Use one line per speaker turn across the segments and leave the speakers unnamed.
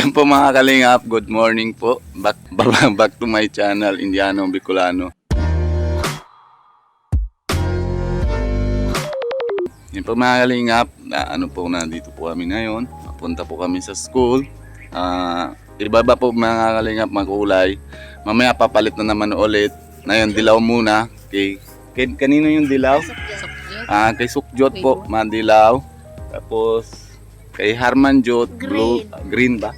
Yan po mga kalingap, good morning po. Back to my channel, Indiano Bicolano. Yan po mga kalingap, ano po, nandito po kami ngayon. Papunta po kami sa school. Iba-iba po mga kalingap, makulay. Mamaya papalit na naman ulit. Ngayon, dilaw muna. Kanino yung dilaw? Kay Sukjot po, madilaw. Tapos, kay Harman Jot, blue, green ba?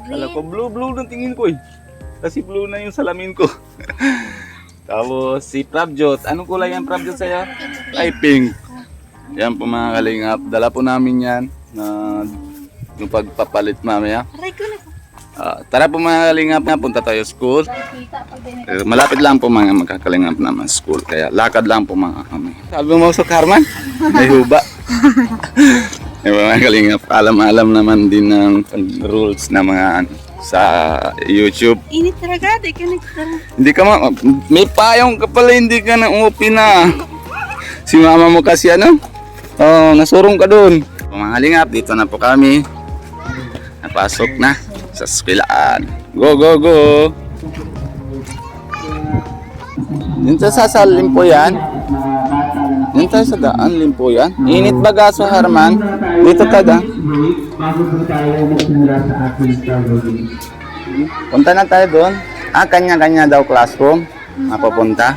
Alam ko, blue ng tingin ko eh. Kasi blue na yung salamin ko. Tapos, si Prabjot. Anong kulay yan, Prabjot, sa'yo? Ay, pink. Yan po mga kalingap. Dala po namin yan na yung pagpapalit mamaya. Tara po mga kalingap na punta tayo school. Malapit lang po mga magkakalingap naman school. Kaya lakad lang po mga kami. Sabi mo sa Carman? May huba. Mga kalingap, alam naman din ng rules na mga sa YouTube.
Init talaga, di ka
Hindi ka may payong ka pala, hindi ka na umupi na. Si mama mo kasi nasurong ka dun. Mga kalingap, dito na po kami. Napasok na sa eskwelahan. Go! Dito sa limpo yan. Dito tayo sa daan, limpo yan. Init ba gaso, Harman? Dito tada. Punta na tayo doon. Kanya-kanya daw classroom. Mapapunta.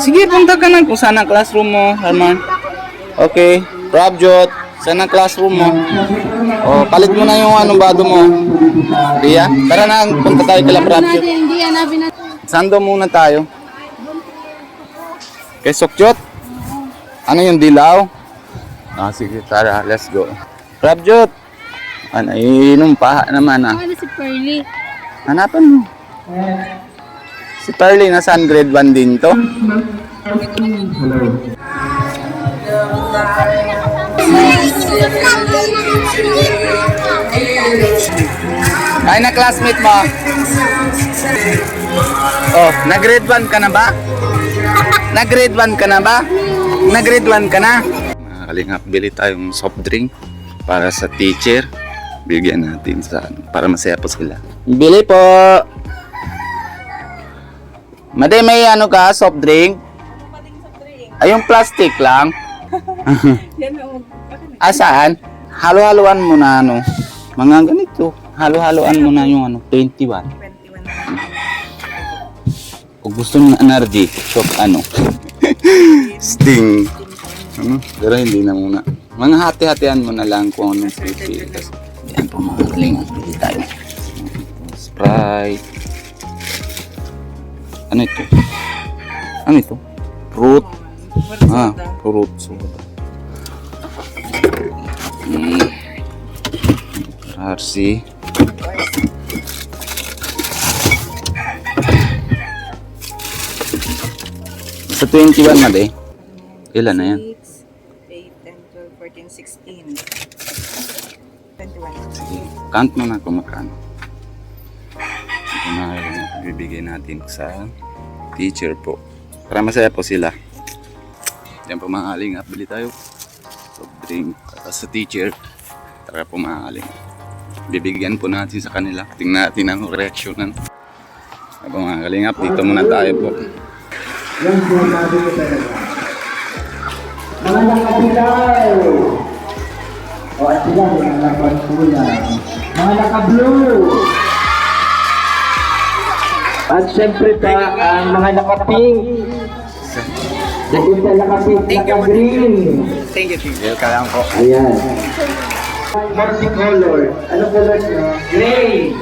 Sige, punta ka na kung saan ang classroom mo, Harman. Okay. Prabjot, saan ang classroom mo? Palit mo na yung bado mo. Ria, tara na, punta tayo kila Prabjot. Saan daw muna tayo? Kay Sukjot? Ano yung dilaw? Sige, tara, let's go. Prabjot! Inom pa naman
Ano si Pearly?
Hanapan mo. Si Pearly, nasaan grade 1 din to? Ay, na classmate mo? Nag-grade 1 ka na ba? Nag-grade 1 ka na ba? Nag-grade 1 ka na? Mga kalingap, bili tayong soft drink para sa teacher. Bigyan natin para masaya po sila. Bili po! Made, may ka, soft drink? Ay, yung plastic lang? Saan? Halo-haloan mo na mga ganito. Halo-haloan mo na yung 21. Kung gusto ng energy, shop Sting. Pero hindi na muna. Mga hati-hatian mo na lang kung anong pilipitas. Diyan po mga kalingan. Bili tayo. Sprite. Ano ito? Ano ito? Fruit. Fruit soda. RC. Sa 21 na de. Ilan na yan?
8, 10, 12, 14, 16. 21.
Sige, count mo na kung magkano. Ito na bibigay natin sa teacher po. Para masaya po sila. Yan po mga kalingap, bili tayo. Soft drink para sa teacher. Tara po mga kalingap. Bibigyan po natin sa kanila. Tingnan natin ang reaksyonan. Yan po mga kalingap, dito muna tayo po.
Yan po natin ko talaga. Mga nakapilaw! At sila, mga nakakulay. Mga naka-blue! At syempre pa, ang mga naka-pink. Dahil sa naka-pink, naka-green.
Thank you, teacher. Kailangan ko.
Ayan. Multicolor. Ano color nyo? Gray!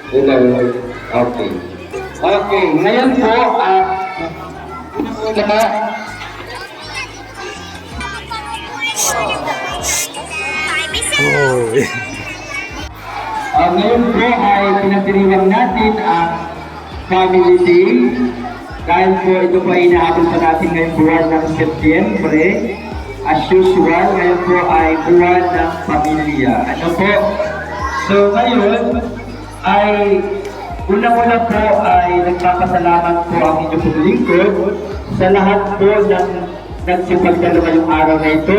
Okay. Okay, ngayon po, ngayon po ay pinagdiriwang natin ang family day. Dahil po ito po ay inaabot pa natin ngayong buwan ng Setyembre. As usual, ngayon po ay buwan ng pamilya. Ano po? So ngayon ay unang-una po ay nagpapasalamat po ang inyong paglingkod sa lahat po ng nagsipagdalo ngayong araw na ito.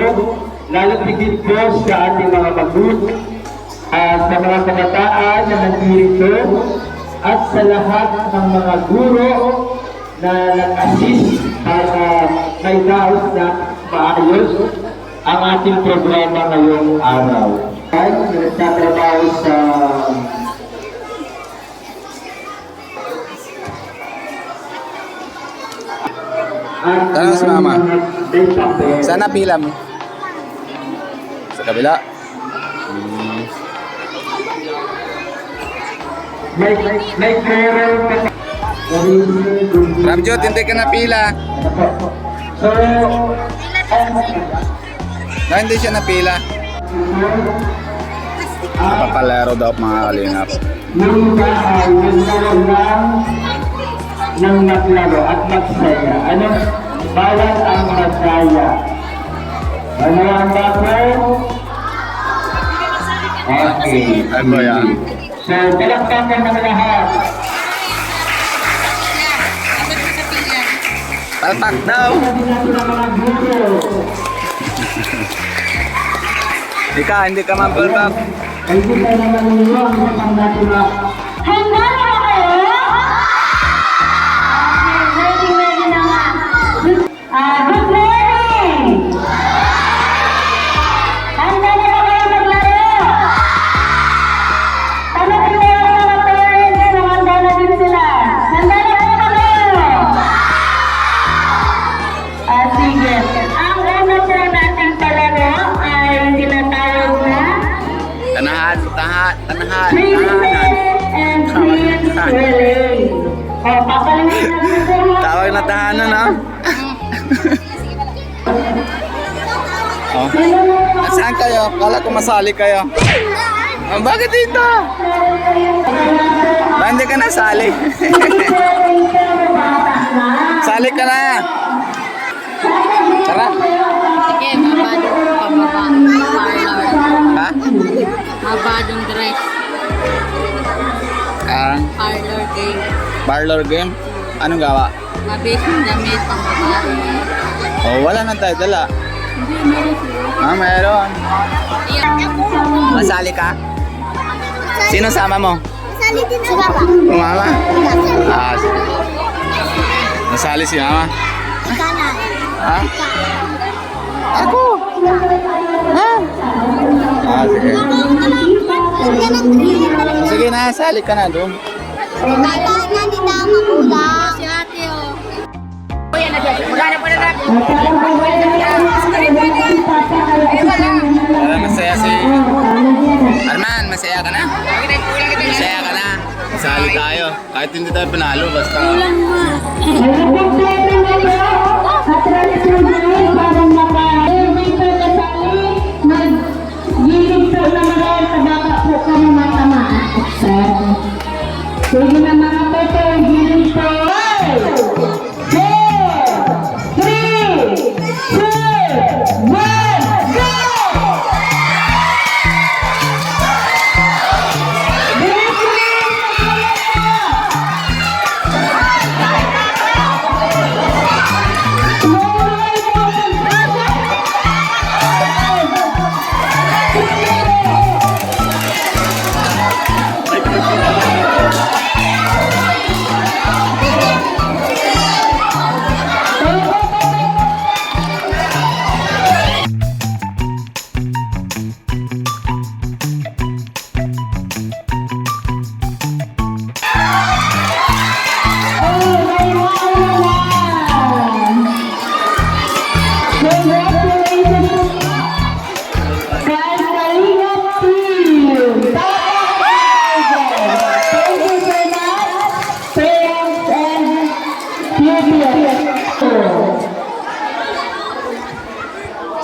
lalo tigit po sa ating mga magulang, sa mga kabataan na nandito, at sa lahat ng mga guro na nag-assist para may daos na maayos ang ating programa ngayong araw. Ay, nagtatrabaho sa
Tara sa mama. Sana pila mo. Sa kabila.
may carer ka.
Ramjot, hindi ka na pila.
So,
Na hindi siya napila. Papalaro daw mga kalingap.
yung bahay, naglaro lang ng maglaro at magsaya. Ano? Bawat ang masaya. Ano ang bako? Okay.
Ano ba yan?
So, palakpakan ng lahat.
Palpak daw.
Sabi natin ang mga guro.
Hindi ka man palpak.
Hindi tayo naman ninyo ang isang natin na
Handa na ba kayo? Ready na nga. Good morning! Handa na ba kayo maglaro? Tanong ko yung mga parents kung handa na din sila. Handa na ba kayo? Sige. Ang una po natin palaro ay tinatawag na
Tanahan.
Princess and Prince Relay. Papalingin natin po.
Tawag na tahanan, no? Oh. Saan kayo? Kala ko masali kayo. Oh, bakit dito? Ba, hindi ka nasali? Sali ka na. Tara.
Sige, mabadong pababa. Parlor.
Ha?
Mabadong dress. Parlor game.
Parlor game? Anong gawa?
Mabising damit pang babae.
Oh, wala na tayo dala.
Hindi, meron siguro.
Ah, meron.
Iyan.
Masali ka? Sino sama mo?
Sali din si Papa.
Mama? Ah, sige. Nasali si mama?
Kanan.
Ha? Ako? Ha? Ah, sige. Sige na, sali ka na doon.
Kailangan ni Dama Mula.
Si ate, oh.
Para masaya si... Arman, masaya ka na? Masaya ka na? Sali tayo. Kahit hindi tayo panalo, basta...
Sige na mga pepe, giling po. 4, 3, 2, 1, go!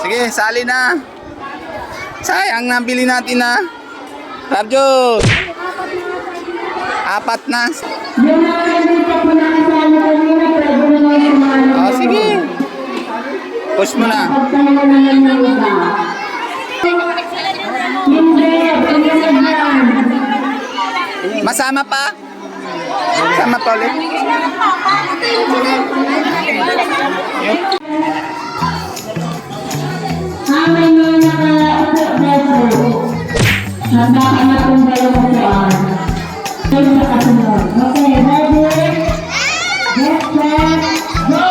Sige, sali na. Sayang, nabili natin na. Rabjo! 4 na. Oh, sige. Push mo na. Masama pa? Sama pa ulit?
may mga nakaupo na po. Handa ka na kung dalawa po ang. Ito sa kasunod. Okay, ready? Get set, go!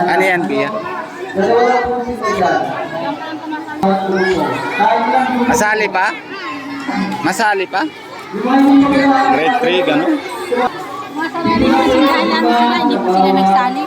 Ano yan, Pia? Masali pa? Masali pa? Grade 3, gano'n?
Masali na sindahan namin sila, hindi po sila nagsali.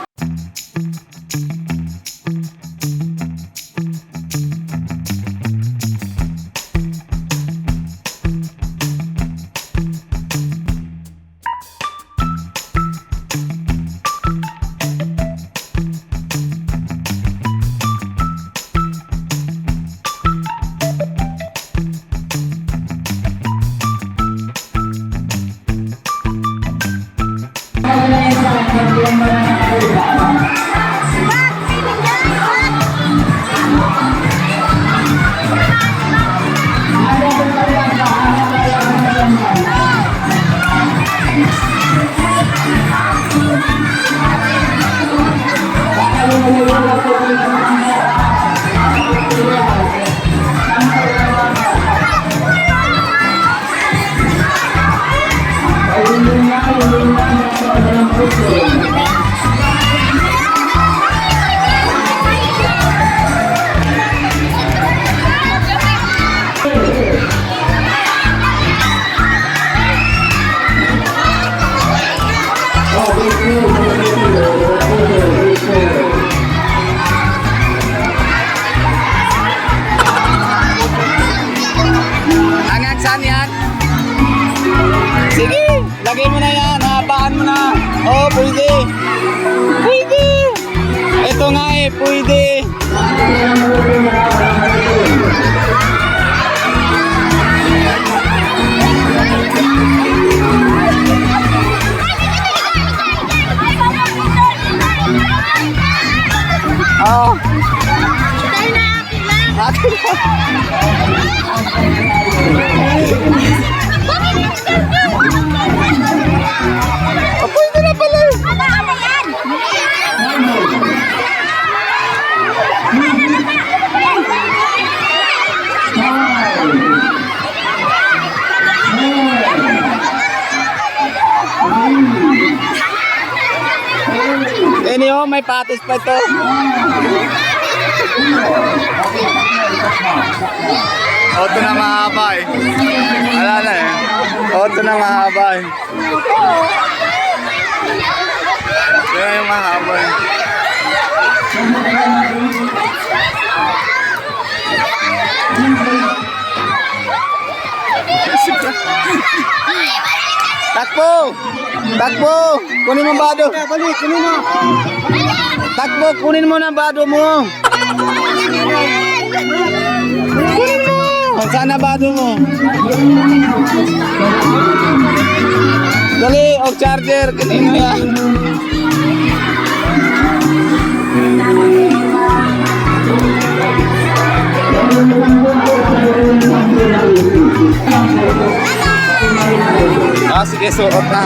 Hanggang saan yan? Sige, lagay mo na yan, habaan mo na. Oh, pwede. Pwede. Ito nga eh, pwede. Oh. Akin na. Oh, pwede na pala. Anyway, may patis pa ito. O, ito na mahaba eh. Wala na eh. O, ito na mahaba eh. Yan yung mahaba eh. Takbo! Takbo! Kunin mo ang bado. Balik, kunin mo. Takbo, kunin mo na ang bado mo. Kunin mo. Saan na bado mo? Dali, o charger. Kunin mo yan. Ah, sige, suot na.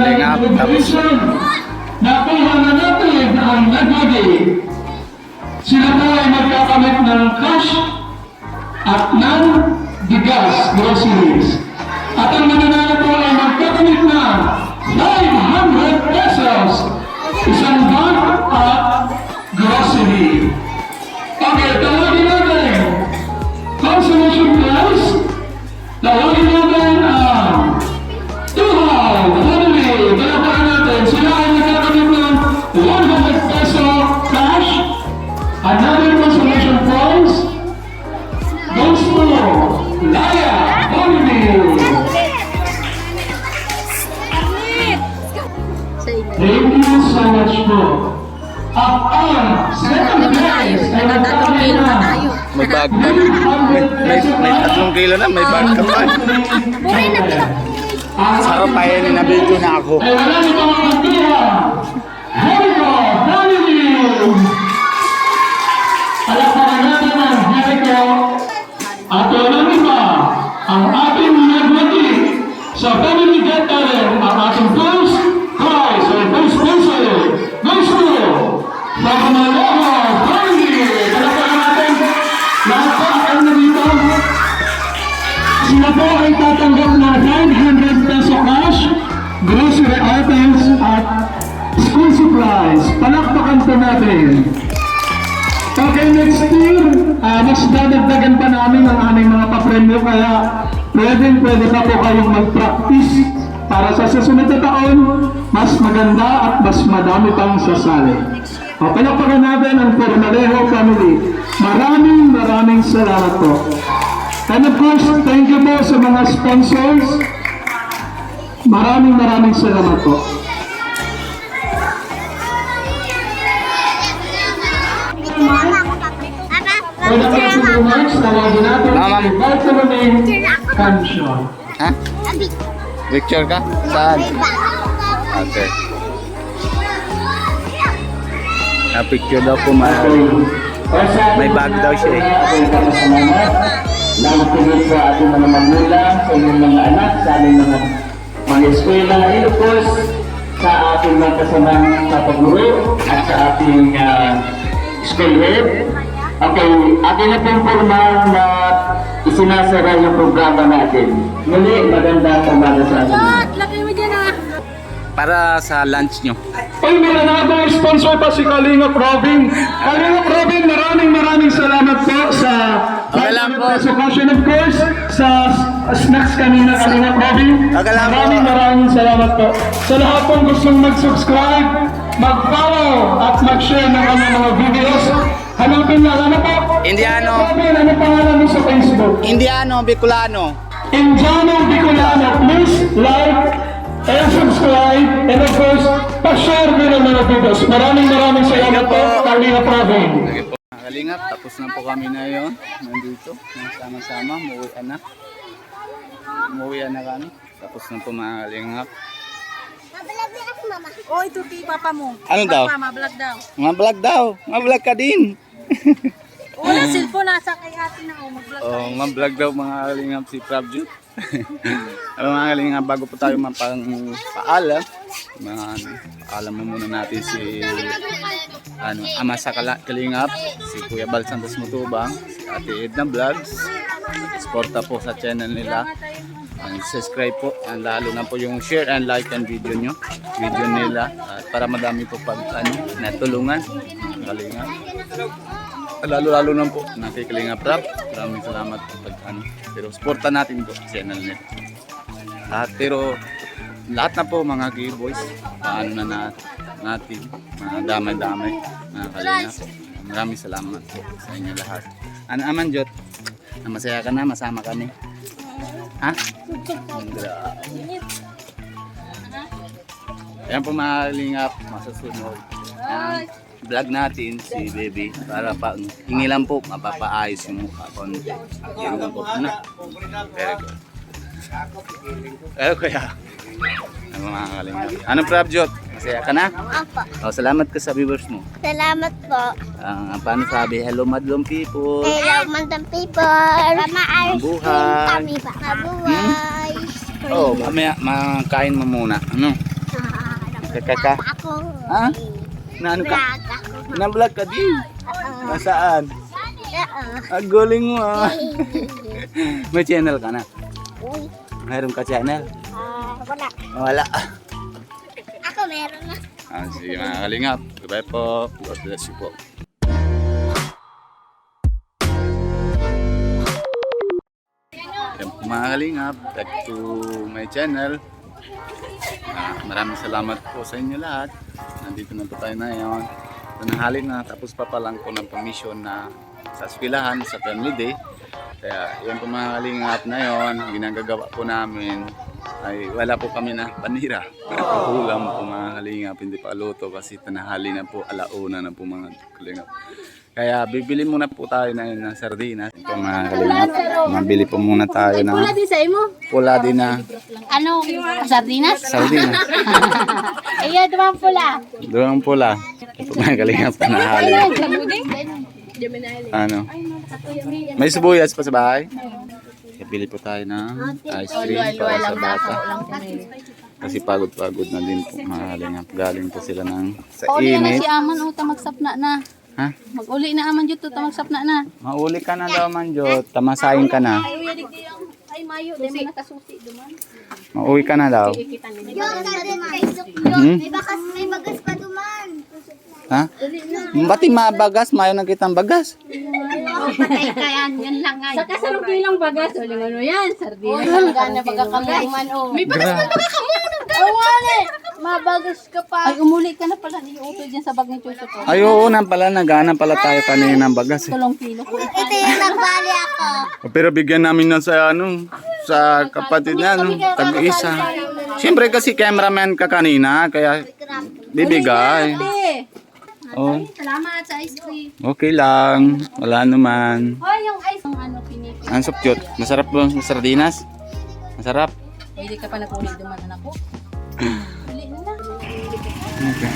Kalingap, tapos
Nakuha na natin ang nagwagi. Sila po ay magkakamit ng cash at ng bigas, groceries. At ang mananalo po ay magkakamit ng 500 pesos. Isang bag at grocery. Okay, tawagin natin. Consolation prize. Tawagin natin ang Tuhal family. Palapakan natin. Sila ay nagkakamit ng 100 peso cash. Another consolation prize goes to Laya family. Thank you so much po. At ang second prize ay nagkakamit ng
may bag pa. May 3 kilo na, may bag ka pa. Sarap pa yan, na-video na ako.
ay wala ni mga kantihan. Jericho family. Palapakan natin ang Jericho. At walang iba, ang ating nagmati sa family gathering, ang ating first prize or first sponsor goes to Pagmaloho family. Palapakan natin lahat po ang nandito. Sila po ay tatanggap na 500 peso cash, grocery items at school supplies. Palakpakan po natin. Okay, next year, mas dadagdagan pa namin ang aming mga papremyo, kaya pwede pa po kayong mag-practice para sa susunod na taon, mas maganda at mas madami pang sasali. Palakpakan natin ang Formalejo family. Maraming salamat po. And of course, thank you po sa mga sponsors. Maraming salamat po. For the closing remarks, tawagin natin si Bartolome Cancio.
Ha? Picture ka? Saan? Okay. Picture daw po may bag daw siya eh.
Nangtungkol sa ating mga magulang, sa inyong mga anak, sa aming mga eskwela, and of course, sa ating mga kasamang kapaguro at sa ating school head. Okay, atin na pong formal na isinasara yung programa natin. Muli, magandang umaga sa atin.
Lagay mo dyan ah.
para sa lunch nyo.
Ay, mananabang sponsor pa si Kalingap Robin. Kalingap Robin, maraming salamat po sa
Okay lang po.
peso caution, of course, sa snacks kanina, Kalingap Robin.
Okay lang po.
Maraming salamat po. Sa lahat pong gustong mag-subscribe, mag-follow at mag-share ng aming mga videos. Hanapin na, ano po?
Indiano.
Robin, ano pangalan mo sa Facebook?
Indiano, Bicolano.
Indiano Bicolano, please like and subscribe, and of course, pa-share din ang mga videos. Maraming salamat po, Kalingap Robin.
Sige po mga kalingap, tapos na po kami na yun. Nandito, sama-sama, umuwian na kami. Tapos na po mga kalingap.
Oh, ito kay papa mo.
Ano daw?
Papa, mablog daw.
Mga vlog ka din.
Wala cellphone nasa kay ate na mag-vlog.
Oh, mga vlog daw mga kalingap si Prabjut. Mga kalingap, bago po tayo paalam, paalam mo muna natin si ama sa kalingap, si Kuya Bal Santos Mutubang, si Ate Edna Vlogs. Suporta po sa channel nila. Subscribe po, lalo na po yung share and like ang video nila, at para madami po pag natulungan kalingap. Lalo na po nakikilinga Prab. Maraming salamat po pag pero suporta natin po channel nila. Lahat na po mga giveaways, paano na natin mga damay-damay mga kalingap. Maraming salamat po sa inyo lahat. Ano aman Jot? Masaya ka na, masama kami. Ha? Ayan po mga kalingap, masusunod ang vlog natin si Baby para hingi lang po mapapaayos yung mukha konti. Yan lang po. Very good. Kuya. Ang mga kalingap. Anong Prabjot? Masaya ka na?
Opo.
Oh, salamat ka sa viewers mo.
Salamat po.
Paano sabi? Hello madlong people.
Hello, mandang people. Maayos
Mabuhay.
kami ba? Mabuhay.
Oh, mamaya makain mo muna. Ano? Kaka.
Ako.
Ha? Na ano ka?
Vlog ako.
Na-vlog ka din.
Oo.
Nasaan?
Oo.
Ang galing mo ah. May channel ka na?
Uy.
Meron ka channel?
Wala.
Wala.
Ako meron na.
Sige mga kalingap. Goodbye po. God bless you po. Yan po mga kalingap. Back to my channel. Maraming salamat po sa inyo lahat. Nandito na po tayo na ngayon. Tanahali na. Tapos pa lang po ng permission na sa eskwelahan sa family day. Kaya yan po mga kalingap na yun. Ginagagawa po namin ay wala po kami na panira. Ulam po mga kalingap. Hindi pa luto kasi tanahali na po. Alauna na po mga kalingap. Kaya bibili muna po tayo na yun ng sardinas. Ito mga kalingap. Mabili po muna tayo na
Wala din sa imo.
pula din na
Ano? Sardinas?
sardinas.
Iya, dumang pula.
Doon pula. Ito mga kalingap. Tanahali. Ano? May sibuyas pa sa bahay? Bili po tayo ng ice cream para sa bata. Kasi pagod-pagod na din po mga kalingap. Galing po sila sa
Uli na
init.
si Aman o tamagsapna na.
Ha?
Mag-uli na Aman dito tamagsapna na.
Mauli ka na daw man, Jot. Tamasahin ka na.
Ay, mayo. Di mo nakasusi duman.
Mauwi ka na daw.
May bagas pa duman.
Ha? Ba't mabagas? Mayo na kitang bagas.
Patay ka yan. Yan lang nga.
Sa kasalong kilang bagas. O, ano yan? Sardinas.
Gana pagkakamuman o.
May bagas pa Awale! Mabagas ka pa. Ay, umuli ka na pala. Iuto dyan sa bag ng chuso ko.
Ay, oo na pala. Nagana pala tayo kanina ng bagas.
Tulong kilo ko.
Ito yung nagbali ako.
Pero bigyan namin na sa sa kapatid na tag-isa. Siyempre kasi cameraman ka kanina, kaya bibigay. Oh,
Salamat sa ice cream.
okay lang. Wala naman.
Oh, yung ice ang ano pinipili.
Ang sukjot. Masarap ba ang sardinas? Masarap.
Hindi ka pa nag-uli duman anak ko. Uli na na.
Okay.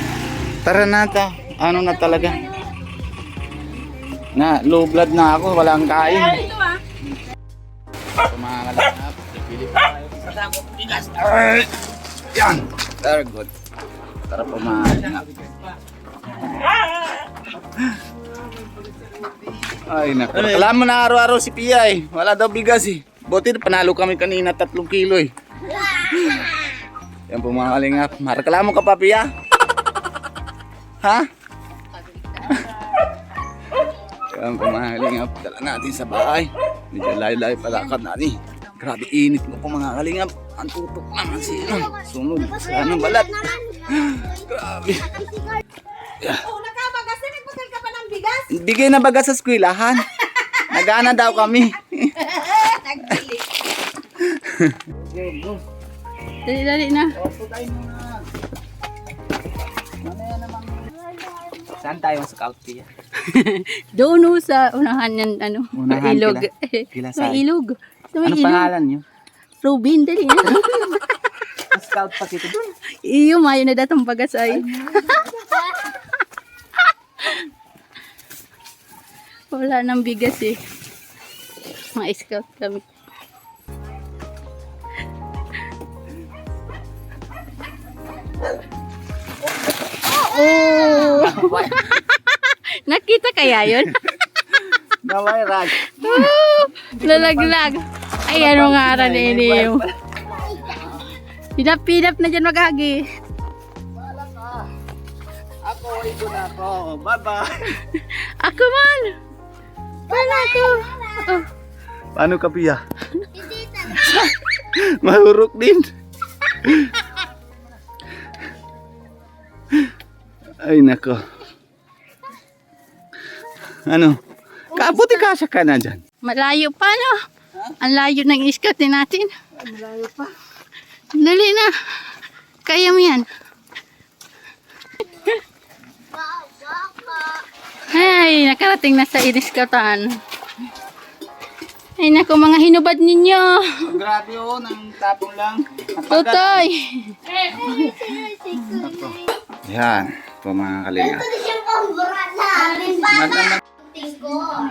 Tara na ta. Ano na talaga? Na, low blood na ako. Walang kain.
Ito ah.
Ito mga kalangap. Pili pa tayo sa dagong bigas. Ay! Yan! Very good. Tara po mga kalangap. Ay, naku. Alam mo na araw-araw si Pia eh. Wala daw bigas eh. Buti panalo kami kanina 3 kilo eh. Yan po mga kalingap. Mareklamo ka pa, Pia? Ha? Yan po mga kalingap. Dala natin sa bahay. Medyo layo-layo palakad natin. Grabe init mo po mga kalingap. Ang tutok naman sila. Sunog sa ng balat. Grabe. Yeah.
Oh, nakabagas na. Nagpasal ka pa ng bigas.
Bigay na baga sa eskwelahan. Nagana daw kami.
Nagbili.
Dali na.
Saan tayo sa Pia?
Doon ho sa unahan yan, ano,
Unahan,
ilog.
pila
Sa
saan?
ilog. Sa may
Ano
ilog.
pangalan niyo?
Robin, dali na.
Scout pa kita doon.
Iyo, mayo na datang bagasay. Wala nang bigas eh. Mga scout kami. Oh! Nakita kaya yun?
Naway rag.
Lalaglag. Ay, ano nga rin iniyo. Pinap-pinap na dyan maghagi.
Ako, ito na ako. Bye-bye.
Ako man. Wala ko. Oh.
Paano ka, Pia? Mahurok din. Ay, nako. Ano? Kabuti kasya ka na dyan.
Malayo pa, no? Ang layo ng iskat natin.
Malayo pa.
Dali na. Kaya mo yan. Ay, nakarating na sa iniskatan. Ay, naku, mga hinubad ninyo.
Grabe oh, nang tapong lang.
Tutoy.
Yan, po mga kalingap.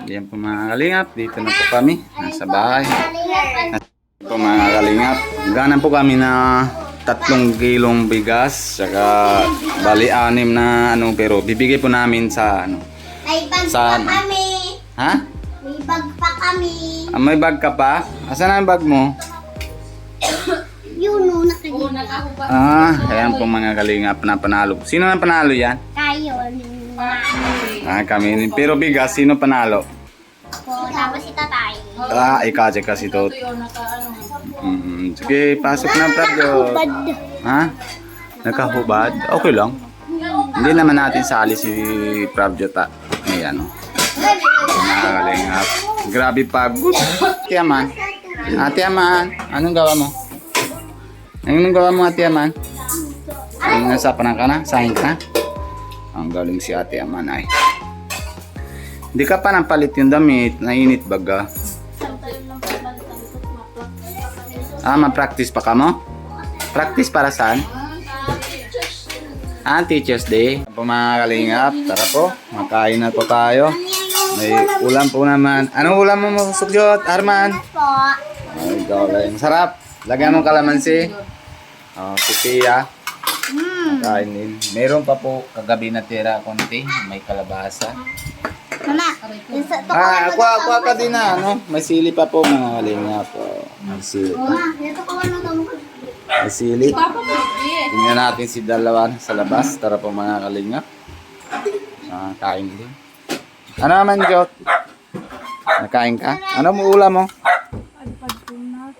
Yan po mga kalingap. Dito na po kami. Nasa bahay. Po mga kalingap. Ganan po kami na 3 kilong bigas. Saka bali 6 na ano. Pero bibigay po namin sa ano.
May bag
Saan?
pa kami.
Ha?
May bag pa kami.
Ah, may bag ka pa? Asan ang bag mo?
Yun o, nakikita.
Ah, ayan po mga kalingap na panalo. Sino na panalo yan?
Tayo.
Ah, kami. Pero bigas, sino panalo?
Ako, tapos si tatay.
Ah, ikaw kasi to. Sige, pasok na Prabjot. Ha? Nakahubad? Okay lang. Hindi naman natin sali si Prabjot. Ayan. Nakalingap. Grabe pagod. Ate Aman. Ate Aman. Anong gawa mo? Anong gawa mo, Ate Aman? Ang nasa panang ka na? Sahing ka na? Ang galing si Ate Aman ay. Hindi ka pa napalit yung damit. Nainit baga. Ah, ma-practice pa ka mo? Practice para saan? Ah, Teacher's Day. Po mga kalingap, tara po. Makain na po tayo. May ulam po naman. Anong ulam mo Sugyot, Arman?
Po.
Ay, gawin. Sarap. Lagyan mo kalamansi. Oh, pipiya. Makain din. Meron pa po kagabi na tira konti. May kalabasa.
Mama, yung sa to
Ah, aqua ka din na. Ano? May sili pa po mga kalingap. Oh, may sili pa.
Mama, yung to ko mo.
May sili. Tingnan natin si Dalawan sa labas. Tara po mga kalingap. Ah, kain din. Ano naman, Jot? Nakain ka? Ano mo ulam mo?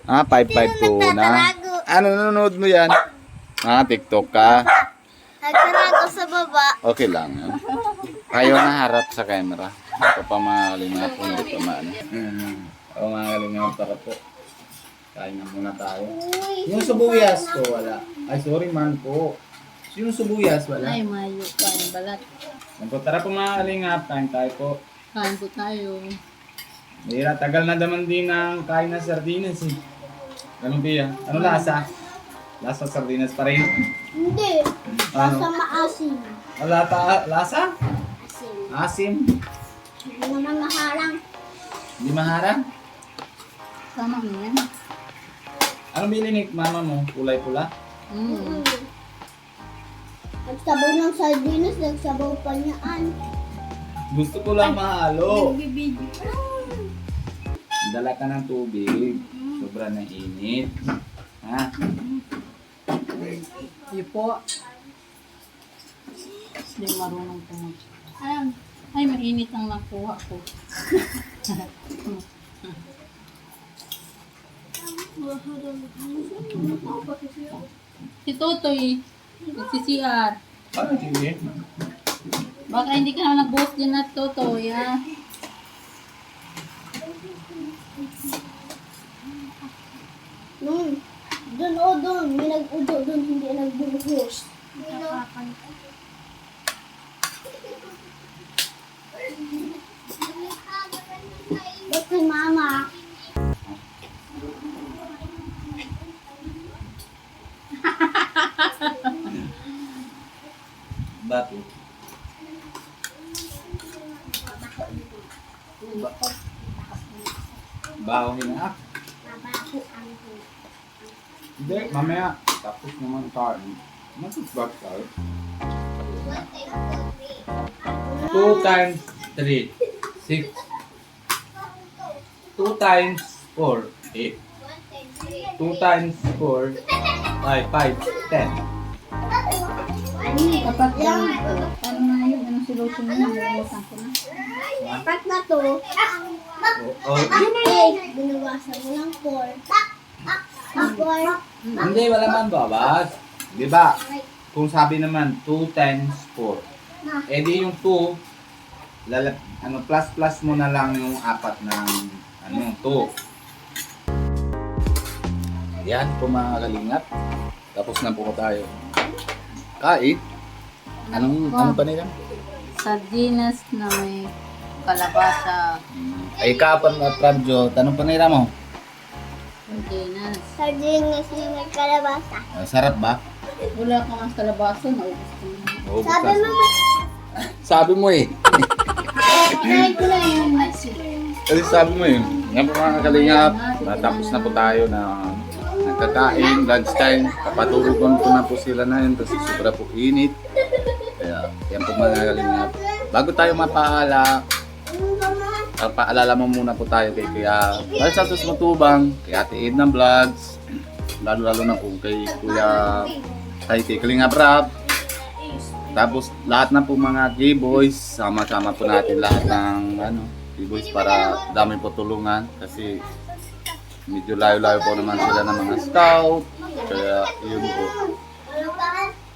5-5 tuna. Ano nanonood mo yan? Ah, TikTok ka.
Nagsarado sa baba.
Okay lang. Yan. Kayo na harap sa camera. Ito pa mga kalingap. Hindi pa maano. O mga kalingap, tara po. Kain na muna tayo. Yung subuyas ko, wala. Ay, sorry man po. Yung subuyas, wala.
Ay, mayo pa yung balat.
Tara po mga kalingap, kain tayo po.
Kain po tayo.
Mira, tagal na naman din ang kain na sardinas eh. Ganun ba Ano lasa? Lasa sardinas pa rin?
Hindi.
Ano?
Sa maasim.
Lasa?
Asim.
Asim?
Hindi naman maharang.
Hindi maharang?
Sama mo yan.
Anong bili ni mama mo? Kulay pula?
Nagsabaw ng sardinas, nagsabaw pa niyaan.
Gusto ko lang mahalo. Dala ka ng tubig. Sobra na init. Ha?
Hindi po. Hindi marunong tumag. Ay, mainit ang nakuha ko. Si Totoy, nagsi-CR. Baka hindi ka na nag-boss din na Totoy, ha?
Doon o doon. May nag-udo doon. Hindi nagbuhos. Ba't kay mama?
Bakit? Bawahin na. Hindi, mamaya. Tapos naman tayo. Mag-back tayo. 2 times 3, 6. 2 times 4, 8. 2 times 4, 5, 10.
Kapag ano na yun, anong solution na yun? Nalimutan ko na.
Pat na to.
Oh,
Binawasan mo ng 4. 4.
hindi, wala man babas. Di ba? Kung sabi naman, 2 times 4. Eh di yung 2, plus mo na lang yung 4 ng 2.
Yan po mga kalingap. Tapos na po tayo. Kain. Anong pa nila?
Sardinas na may kalabasa.
Ay kapan na Pradjo, tanong pa nila mo.
Sardinas.
Sardinas na may kalabasa.
Sarap ba?
Wala ka ang kalabasa, naubos ko na.
Sabi mo,
Sabi mo eh.
try ko na yung
Kasi sabi mo eh. Yan po mga kalingap. Natapos na po tayo na nagkakain, lunchtime. Papaturugan ko na po sila na yun kasi sobra po init. Kaya yan po mga kalingap. Bago tayo paalala mo muna po tayo kay Kuya Balsasos Matubang, kay Ate Edna Vlogs, lalo na po kay Kuya kay Kalinga Brab. Tapos lahat na po mga G-Boys, sama-sama po natin lahat ng G-Boys para dami po tulungan kasi medyo layo-layo po naman sila ng mga scout. Kaya yun po.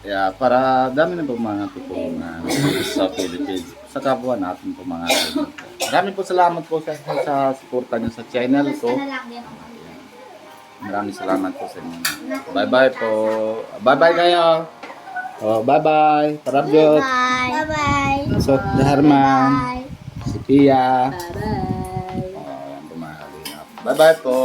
Kaya para dami na po mga tutulungan sa Philippines, sa kapwa natin po mga kaibigan. Maraming po salamat po sa suporta niyo sa channel ko. Maraming salamat po sa inyo. Bye-bye po. Bye-bye kayo. Oh, bye-bye. Parabyot.
Bye-bye.
Sot Dharman. Si Pia.
Bye-bye.
Oh, yan po mga kalingap. Bye-bye po.